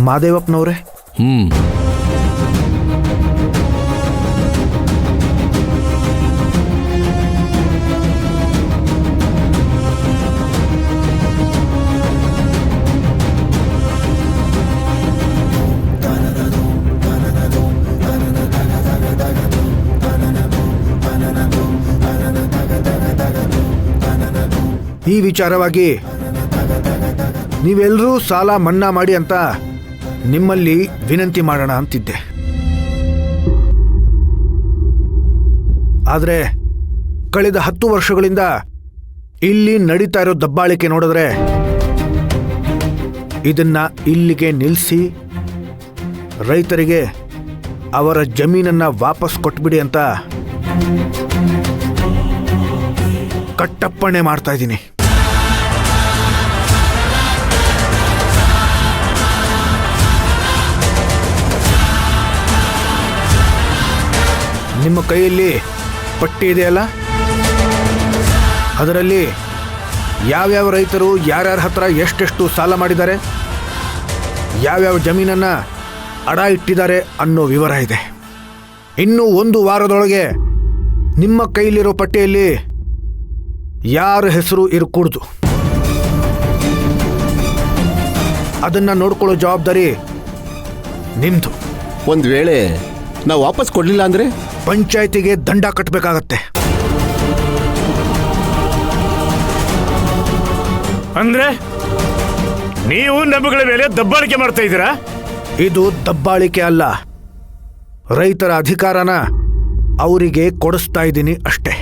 ಮಾದೇವಪ್ಪನವ್ರೆ, ಈ ವಿಚಾರವಾಗಿ ನೀವೆಲ್ಲರೂ ಸಾಲ ಮನ್ನಾ ಮಾಡಿ ಅಂತ ನಿಮ್ಮಲ್ಲಿ ವಿನಂತಿ ಮಾಡೋಣ ಅಂತಿದ್ದೆ. ಆದರೆ ಕಳೆದ 10 ವರ್ಷಗಳಿಂದ ಇಲ್ಲಿ ನಡೀತಾ ಇರೋ ದಬ್ಬಾಳಿಕೆ ನೋಡಿದ್ರೆ ಇದನ್ನ ಇಲ್ಲಿಗೆ ನಿಲ್ಲಿಸಿ ರೈತರಿಗೆ ಅವರ ಜಮೀನನ್ನ ವಾಪಸ್ ಕೊಟ್ಬಿಡಿ ಅಂತ ಕಟ್ಟಪ್ಪಣೆ ಮಾಡ್ತಾ ಇದ್ದೀನಿ. ನಿಮ್ಮ ಕೈಯಲ್ಲಿ ಪಟ್ಟಿ ಇದೆಯಲ್ಲ, ಅದರಲ್ಲಿ ಯಾವ್ಯಾವ ರೈತರು ಯಾರ್ಯಾರ ಹತ್ರ ಎಷ್ಟೆಷ್ಟು ಸಾಲ ಮಾಡಿದ್ದಾರೆ, ಯಾವ್ಯಾವ ಜಮೀನನ್ನು ಅಡ ಇಟ್ಟಿದ್ದಾರೆ ಅನ್ನೋ ವಿವರ ಇದೆ. ಇನ್ನು 1 ವಾರದೊಳಗೆ ನಿಮ್ಮ ಕೈಲಿರೋ ಪಟ್ಟಿಯಲ್ಲಿ ಯಾರ ಹೆಸರು ಇರಕೂಡ್ದು. ಅದನ್ನು ನೋಡ್ಕೊಳ್ಳೋ ಜವಾಬ್ದಾರಿ ನಿಮ್ಮದು. ಒಂದು ವೇಳೆ ನಾವು ವಾಪಸ್ ಕೊಡಲಿಲ್ಲ ಅಂದರೆ ಪಂಚಾಯತಿಗೆ ದಂಡ ಕಟ್ಟಬೇಕಾಗತ್ತೆ. ಅಂದ್ರೆ ನೀವು ನಮ್ಮಗಳ ಮೇಲೆ ದಬ್ಬಾಳಿಕೆ ಮಾಡ್ತಾ ಇದ್ದೀರಾ? ಇದು ದಬ್ಬಾಳಿಕೆ ಅಲ್ಲ, ರೈತರ ಅಧಿಕಾರನ ಅವರಿಗೆ ಕೊಡಿಸ್ತಾ ಇದ್ದೀನಿ ಅಷ್ಟೇ.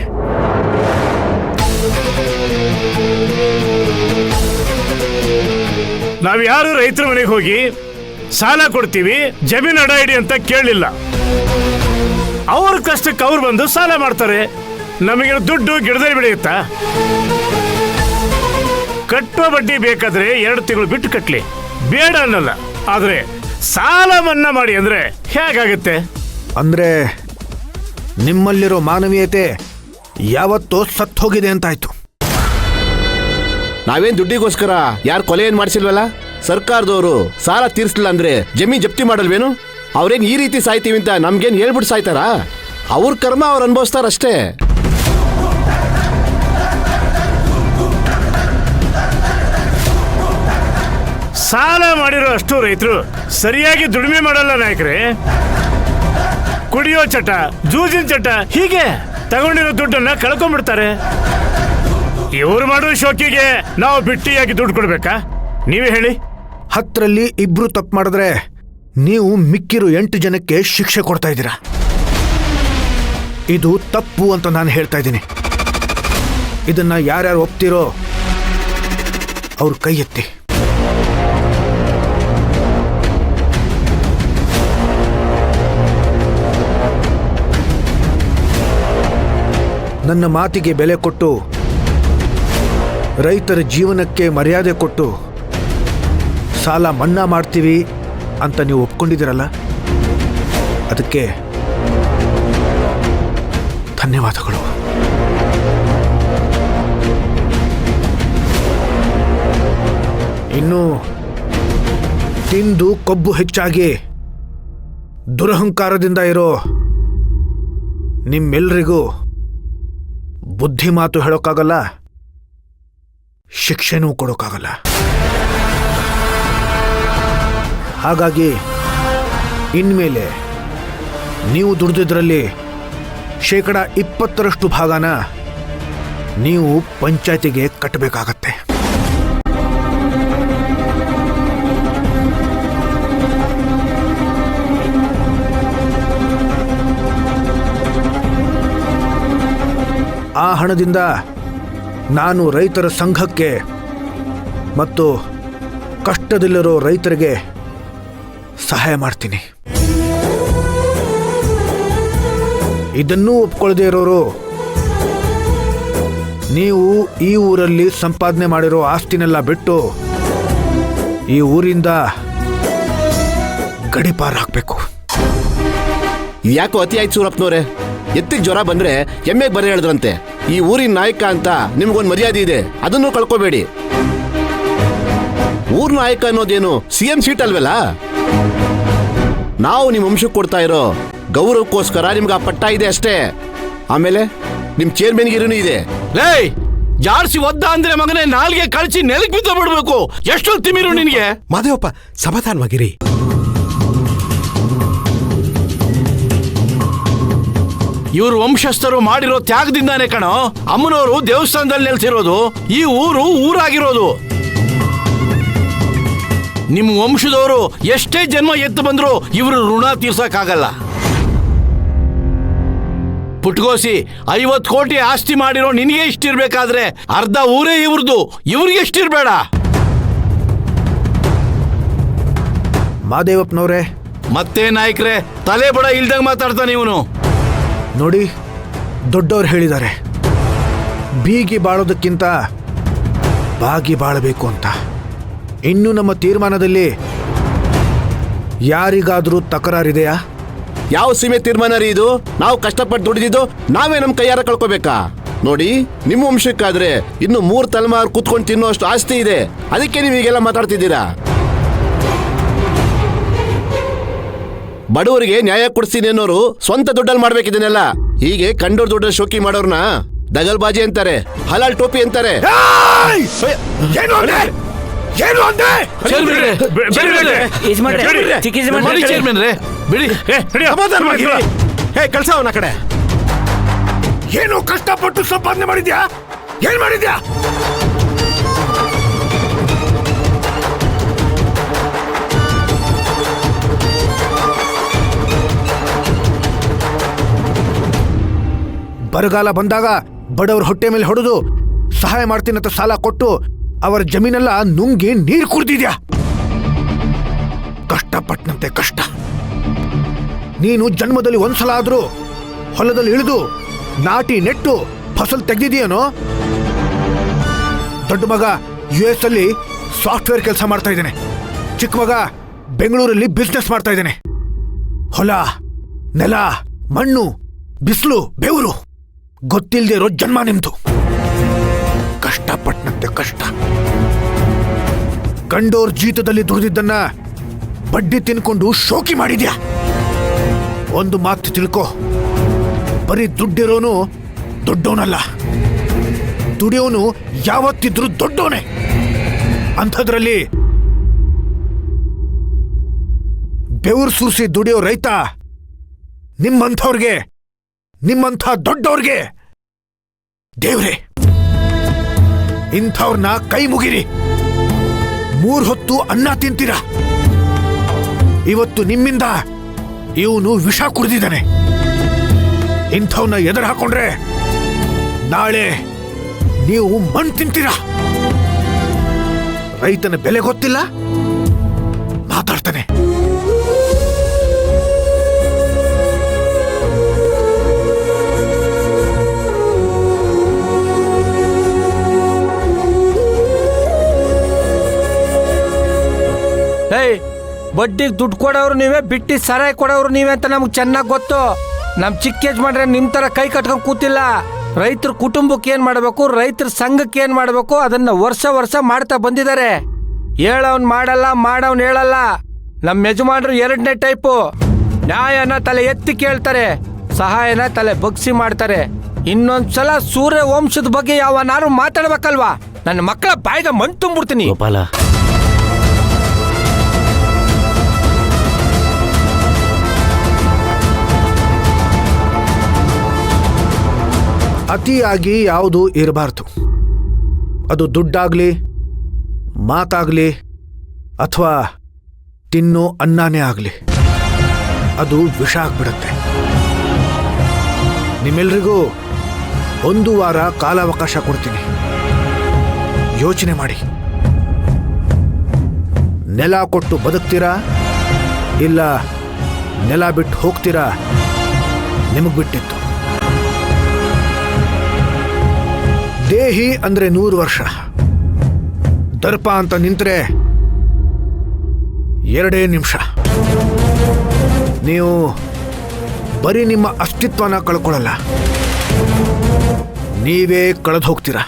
ನಾವ್ಯಾರು ರೈತರ ಮನೆಗೆ ಹೋಗಿ ಸಾಲ ಕೊಡ್ತೀವಿ, ಜಮೀನು ಅಡ ಇಡಿ ಅಂತ ಕೇಳಲಿಲ್ಲ. ಅವ್ರ ಕಷ್ಟಕ್ಕೆ ಅವ್ರು ಬಂದು ಸಾಲ ಮಾಡ್ತಾರೆ. ನಮಗೆ ದುಡ್ಡು ಗಿಡದಲ್ಲಿ ಬೆಳೆಯುತ್ತಾ? ಕಟ್ಟುವ ಬಡ್ಡಿ ಬೇಕಾದ್ರೆ 2 ತಿಂಗಳು ಬಿಟ್ಟು ಕಟ್ಲಿ, ಬೇಡ ಅನ್ನಲ್ಲ. ಆದ್ರೆ ಸಾಲ ಮನ್ನಾ ಮಾಡಿ ಅಂದ್ರೆ ಹೇಗಾಗುತ್ತೆ? ಅಂದ್ರೆ ನಿಮ್ಮಲ್ಲಿರೋ ಮಾನವೀಯತೆ ಯಾವತ್ತೋ ಸತ್ತು ಹೋಗಿದೆ ಅಂತಾಯ್ತು. ನಾವೇನ್ ದುಡ್ಡಿಗೋಸ್ಕರ ಯಾರು ಕೊಲೆ ಏನ್ ಮಾಡಿಸಿಲ್ವಲ್ಲ. ಸರ್ಕಾರದವರು ಸಾಲ ತೀರಿಸಲಿಲ್ಲ ಅಂದ್ರೆ ಜಮೀನ್ ಜಪ್ತಿ ಮಾಡಲ್ವೇನು? ಅವ್ರೇನ್ ಈ ರೀತಿ ಸಾಯ್ತೀವಿ ಅಂತ ನಮ್ಗೇನ್ ಹೇಳ್ಬಿಟ್ಟು ಸಾಯ್ತಾರ? ಅವ್ರ ಕರ್ಮ ಅವ್ರು ಅನುಭವಿಸ್ತಾರಷ್ಟೇ. ಸಾಲ ಮಾಡಿರೋ ಅಷ್ಟು ರೈತರು ಸರಿಯಾಗಿ ದುಡಿಮೆ ಮಾಡಲ್ಲ ನಾಯಕರೇ. ಕುಡಿಯೋ ಚಟ, ಜೂಜಿನ ಚಟ, ಹೀಗೆ ತಗೊಂಡಿರೋ ದುಡ್ಡನ್ನ ಕಳ್ಕೊಂಡ್ಬಿಡ್ತಾರೆ. ಇವ್ರು ಮಾಡೋ ಶೋಕಿಗೆ ನಾವು ಬಿಟ್ಟಿಯಾಗಿ ದುಡ್ಡು ಕೊಡ್ಬೇಕಾ? ನೀವೇ ಹೇಳಿ. 10ರಲ್ಲಿ 2 ತಪ್ಪು ಮಾಡಿದ್ರೆ ನೀವು ಮಿಕ್ಕಿರೋ 8 ಜನಕ್ಕೆ ಶಿಕ್ಷೆ ಕೊಡ್ತಾ ಇದ್ದೀರಾ. ಇದು ತಪ್ಪು ಅಂತ ನಾನು ಹೇಳ್ತಾ ಇದ್ದೀನಿ. ಇದನ್ನ ಯಾರ್ಯಾರು ಒಪ್ತಿರೋ ಅವ್ರ ಕೈ ಎತ್ತಿ. ನನ್ನ ಮಾತಿಗೆ ಬೆಲೆ ಕೊಟ್ಟು, ರೈತರ ಜೀವನಕ್ಕೆ ಮರ್ಯಾದೆ ಕೊಟ್ಟು ಸಾಲ ಮನ್ನಾ ಮಾಡ್ತೀವಿ ಅಂತ ನೀವು ಒಪ್ಕೊಂಡಿದ್ದೀರಲ್ಲ, ಅದಕ್ಕೆ ಧನ್ಯವಾದಗಳು. ಇನ್ನು ತಿಂದು ಕೊಬ್ಬು ಹೆಚ್ಚಾಗಿ ದುರಹಂಕಾರದಿಂದ ಇರೋ ನಿಮ್ಮೆಲ್ಲರಿಗೂ ಬುದ್ಧಿ ಮಾತು ಹೇಳೋಕ್ಕಾಗಲ್ಲ, ಶಿಕ್ಷೆನೂ ಕೊಡೋಕ್ಕಾಗಲ್ಲ. ಹಾಗಾಗಿ ಇನ್ಮೇಲೆ ನೀವು ದುಡಿದಿದ್ರಲ್ಲಿ 20% ಭಾಗನ ನೀವು ಪಂಚಾಯತಿಗೆ ಕಟ್ಟಬೇಕಾಗತ್ತೆ. ಆ ಹಣದಿಂದ ನಾನು ರೈತರ ಸಂಘಕ್ಕೆ ಮತ್ತು ಕಷ್ಟದಲ್ಲಿರೋ ರೈತರಿಗೆ ಸಹಾಯ ಮಾಡ್ತೀನಿ. ಇದನ್ನೂ ಒಪ್ಕೊಳ್ಳದೇ ಇರೋರು, ನೀವು ಈ ಊರಲ್ಲಿ ಸಂಪಾದನೆ ಮಾಡಿರೋ ಆಸ್ತಿನೆಲ್ಲ ಬಿಟ್ಟು ಈ ಊರಿಂದ ಗಡಿಪಾರು ಹಾಕಬೇಕು. ಯಾಕೋ ಅತಿ ಆಯ್ತು ಸೂರಪ್ಪನವ್ರೆ. ಎತ್ತಿಗೆ ಜ್ವರ ಬಂದ್ರೆ ಎಮ್ಮೆಗೆ ಬರ ಹೇಳಿದ್ರಂತೆ. ಈ ಊರಿನ ನಾಯಕ ಅಂತ ನಿಮ್ಗೊಂದು ಮರ್ಯಾದೆ ಇದೆ, ಅದನ್ನು ಕಳ್ಕೋಬೇಡಿ. ಊರ್ ಊರ್ ನಾಯಕ ಅನ್ನೋದೇನು CM ಸೀಟ್ ಅಲ್ವಲ್ಲ. ನಾವು ನಿಮ್ ವಂಶಕ್ಕೆ ಕೊಡ್ತಾ ಇರೋ ಗೌರವಕ್ಕೋಸ್ಕರ ನಿಮ್ಗೆ ಆ ಪಟ್ಟ ಇದೆ ಅಷ್ಟೇ. ಆಮೇಲೆ ನಿಮ್ ಚೇರ್ಮನ್ಗಿರಿನೂ ಇದೆ. ಲೇ ಜಾರ್ಸಿ ಒದ್ದ ಅಂದ್ರೆ ಮಗನೇ ನಾಲ್ಗೆ ಕಳ್ಸಿ ನೆಲಕ್ ಬಿದ್ದು ಬಿಡ್ಬೇಕು. ಎಷ್ಟೊಂದು ತಿಮಿರು ನಿನ್ಗೆ. ಮಾದೇವಪ್ಪ ಸಮಾಧಾನವಾಗಿರಿ. ಇವ್ರು ವಂಶಸ್ಥರು ಮಾಡಿರೋ ತ್ಯಾಗದಿಂದಾನೇ ಕಣೋ ಅಮ್ಮನವರು ದೇವಸ್ಥಾನದಲ್ಲಿ ನೆಲೆಸಿರೋದು, ಈ ಊರು ಊರಾಗಿರೋದು. ನಿಮ್ಮ ವಂಶದವರು ಎಷ್ಟೇ ಜನ್ಮ ಎತ್ತು ಬಂದ್ರು ಇವರು ಋಣ ತೀರ್ಸಕ್ಕಾಗಲ್ಲ. ಪುಟ್ಗೋಸಿ 50 ಕೋಟಿ ಆಸ್ತಿ ಮಾಡಿರೋ ನಿನಗೆ ಇಷ್ಟಿರ್ಬೇಕಾದ್ರೆ ಅರ್ಧ ಊರೇ ಇವ್ರದ್ದು, ಇವ್ರಿಗೆ ಎಷ್ಟಿರ್ಬೇಡ. ಮಾದೇವಪ್ಪನವ್ರೆ, ಮತ್ತೆ ನಾಯಕ್ರೆ ತಲೆ ಬಡ ಇಲ್ದಂಗ್ ಮಾತಾಡ್ತಾನೆ ಇವನು. ನೋಡಿ, ದೊಡ್ಡವ್ರು ಹೇಳಿದ್ದಾರೆ ಬೀಗಿ ಬಾಳೋದಕ್ಕಿಂತ ಬಾಗಿ ಬಾಳಬೇಕು ಅಂತ. ಇನ್ನು ನಮ್ಮ ತೀರ್ಮಾನದಲ್ಲಿ ಯಾರಿಗಾದ್ರೂ ತಕರಾರಿದೆಯಾ? ಯಾವ ಸೀಮೆ ತೀರ್ಮಾನ ರೀ ಇದು? ನಾವು ಕಷ್ಟಪಟ್ಟು ದುಡಿದಿದ್ದು ನಾವೇ ನಮ್ ಕೈಯಾರ ಕಳ್ಕೊಬೇಕಾ? ನೋಡಿ, ನಿಮ್ಮ ವಂಶಕ್ಕಾದ್ರೆ ಇನ್ನು 3 ತಲೆಮಾರು ಕೂತ್ಕೊಂಡು ತಿನ್ನೋ ಅಷ್ಟು ಆಸ್ತಿ ಇದೆ. ಅದಕ್ಕೆ ನೀವು ಈಗೆಲ್ಲ ಮಾತಾಡ್ತಿದ್ದೀರಾ. ಬಡವರಿಗೆ ನ್ಯಾಯ ಕೊಡ್ತೀನಿ ಅನ್ನೋರು ಸ್ವಂತ ದುಡ್ಡಲ್ಲಿ ಮಾಡ್ಬೇಕಿದನ್ನೆಲ್ಲ. ಹೀಗೆ ಕಂಡೋರ್ ದುಡ್ಡಲ್ಲಿ ಶೋಕಿ ಮಾಡೋರ್ನ ದಗಲ್ಬಾಜಿ ಅಂತಾರೆ, ಹಲಾಲ್ ಟೋಪಿ ಅಂತಾರೆ. ಏನು ಅಂದೆ? ಏನು ಅಂದೆ? ಕಳ್ಸ ಅವನ ಕಡೆ. ಏನು ಕಷ್ಟಪಟ್ಟು ಸಂಪಾದನೆ ಮಾಡಿದ್ಯಾ? ಏನ್ ಮಾಡಿದ್ಯಾ? ಬರಗಾಲ ಬಂದಾಗ ಬಡವ್ರ ಹೊಟ್ಟೆ ಮೇಲೆ ಹೊಡೆದು ಸಹಾಯ ಮಾಡ್ತೀನಂತ ಸಾಲ ಕೊಟ್ಟು ಅವರ ಜಮೀನೆಲ್ಲ ನುಂಗಿ ನೀರು ಕುಡ್ದಿದ್ಯಾ. ಕಷ್ಟಪಟ್ಟಂತೆ ಕಷ್ಟ. ನೀನು ಜನ್ಮದಲ್ಲಿ ಒಂದ್ಸಲ ಆದ್ರೂ ಹೊಲದಲ್ಲಿ ಇಳಿದು ನಾಟಿ ನೆಟ್ಟು ಫಸಲ್ ತೆಗ್ದಿದೀಯನೋ? ದೊಡ್ಡ ಮಗ US ಅಲ್ಲಿ ಸಾಫ್ಟ್ವೇರ್ ಕೆಲಸ ಮಾಡ್ತಾ ಇದ್ದೇನೆ, ಚಿಕ್ಕ ಮಗ ಬೆಂಗಳೂರಲ್ಲಿ ಬಿಸ್ನೆಸ್ ಮಾಡ್ತಾ ಇದ್ದೇನೆ. ಹೊಲ, ನೆಲ, ಮಣ್ಣು, ಬಿಸಿಲು, ಬೆವರು ಗೊತ್ತಿಲ್ಲದೆ ಇರೋ ಜನ್ಮ ನಿಮ್ದು. ಕಷ್ಟಪಟ್ಟಂತೆ ಕಷ್ಟ. ಕಂಡೋರ್ ಜೀತದಲ್ಲಿ ದುಡಿದಿದ್ದನ್ನ ಬಡ್ಡಿ ತಿನ್ಕೊಂಡು ಶೋಕಿ ಮಾಡಿದ್ಯಾ. ಒಂದು ಮಾತು ತಿಳ್ಕೊ, ಬರೀ ದುಡ್ಡಿರೋನು ದೊಡ್ಡವನಲ್ಲ, ದುಡಿಯೋನು ಯಾವತ್ತಿದ್ರೂ ದೊಡ್ಡವನೇ. ಅಂಥದ್ರಲ್ಲಿ ಬೆವರು ಸುರಿಸಿ ದುಡಿಯೋ ರೈತ ನಿಮ್ಮಂಥವ್ರಿಗೆ, ನಿಮ್ಮಂಥ ದೊಡ್ಡವ್ರಿಗೆ ದೇವ್ರೆ. ಇಂಥವ್ರನ್ನ ಕೈ ಮುಗಿರಿ. 3 ಹೊತ್ತು ಅನ್ನ ತಿಂತೀರ. ಇವತ್ತು ನಿಮ್ಮಿಂದ ಇವನು ವಿಷ ಕುಡಿದಿದ್ದಾನೆ. ಇಂಥವ್ನ ಎದುರು ಹಾಕೊಂಡ್ರೆ ನಾಳೆ ನೀವು ಮಣ್ಣು ತಿಂತೀರ. ರೈತನ ಬೆಲೆ ಗೊತ್ತಿಲ್ಲ, ಮಾತಾಡ್ತಾನೆ. ಬಡ್ಡಿಗೆ ದುಡ್ಡು ಕೊಡೋರು ನೀವೇ, ಬಿಟ್ಟಿ ಸರಾಯಿ ಕೊಡೋರು ನೀವೇ ಅಂತ ನಮ್ಗೆ ಚೆನ್ನಾಗಿ ಗೊತ್ತು. ನಮ್ಮ ಚಿಕ್ಕ ಯಜಮಾನ್ರೆ ನಿಮ್ಮ ಥರ ಕೈ ಕಟ್ಕೊಂಡು ಕೂತಿಲ್ಲ. ರೈತರ ಕುಟುಂಬಕ್ಕೆ ಏನು ಮಾಡಬೇಕು, ರೈತರ ಸಂಘಕ್ಕೆ ಏನು ಮಾಡಬೇಕು ಅದನ್ನ ವರ್ಷ ಮಾಡ್ತಾ ಬಂದಿದ್ದಾರೆ. ಹೇಳೋನ್ ಮಾಡಲ್ಲ, ಮಾಡೋನ್ ಹೇಳಲ್ಲ. ನಮ್ಮ ಯಜಮಾನ್ರು 2ನೇ ಟೈಪು. ನ್ಯಾಯನ ತಲೆ ಎತ್ತಿ ಕೇಳ್ತಾರೆ, ಸಹಾಯನ ತಲೆ ಬಗ್ಸಿ ಮಾಡ್ತಾರೆ. ಇನ್ನೊಂದ್ಸಲ ಸೂರ್ಯ ವಂಶದ ಬಗ್ಗೆ ಯಾವನಾರು ಮಾತಾಡ್ಬೇಕಲ್ವಾ? ನನ್ನ ಮಕ್ಕಳ ಬಾಯಿಗೆ ಮಣ್ಣು ತುಂಬಿಡ್ತೀನಿ. ಗೋಪಾಲ, ಅತಿಯಾಗಿ ಯಾವುದೂ ಇರಬಾರ್ದು. ಅದು ದುಡ್ಡಾಗ್ಲಿ, ಮಾತಾಗ್ಲಿ, ಅಥವಾ ತಿನ್ನೋ ಅನ್ನನೇ ಆಗ್ಲಿ, ಅದು ವಿಷ ಆಗ್ಬಿಡುತ್ತೆ. ನಿಮ್ಮೆಲ್ರಿಗೂ 1 ವಾರ ಕಾಲಾವಕಾಶ ಕೊಡ್ತೀನಿ. ಯೋಚನೆ ಮಾಡಿ. ನೆಲ ಕೊಟ್ಟು ಬದುಕ್ತೀರಾ ಇಲ್ಲ ನೆಲ ಬಿಟ್ಟು ಹೋಗ್ತೀರಾ? ನಿಮಗೆ ಬಿಟ್ಟಿತ್ತು. ದೇಹಿ ಅಂದ್ರೆ 100 ವರ್ಷ, ದರ್ಪ ಅಂತ ನಿಂತ್ರೆ 2 ನಿಮಿಷ. ನೀವು ಬರೀ ನಿಮ್ಮ ಅಸ್ತಿತ್ವನ ಕಳ್ಕೊಳ್ಳಲ್ಲ, ನೀವೇ ಕಳೆದು ಹೋಗ್ತೀರಾ.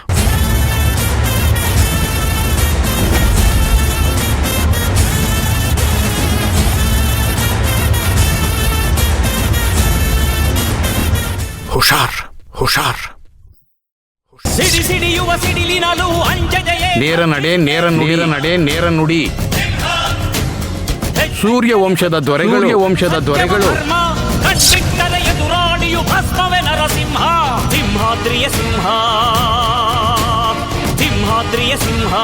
ಹುಷಾರ್ ಹುಷಾರ್. ಸಿಡಿ ಸಿಡಿಯುವ ಸಿಡಿಲಿನಲು ಅಂಜದೆಯೇ ನೇರ ನಡೆ ನೇರ ನುಡಿ ನಡೆ ನೇರ ನುಡಿ. ಸೂರ್ಯ ವಂಶದ ದೊರೆಗಳು ಕಣ್ಣಿಟ್ಟರೆ ಎದುರಾಳಿಯು ಭಸ್ಮವೇ ನರಸಿಂಹ. ಸಿಂಹಾದ್ರಿಯ ಸಿಂಹ, ಸಿಂಹಾದ್ರಿಯ ಸಿಂಹ.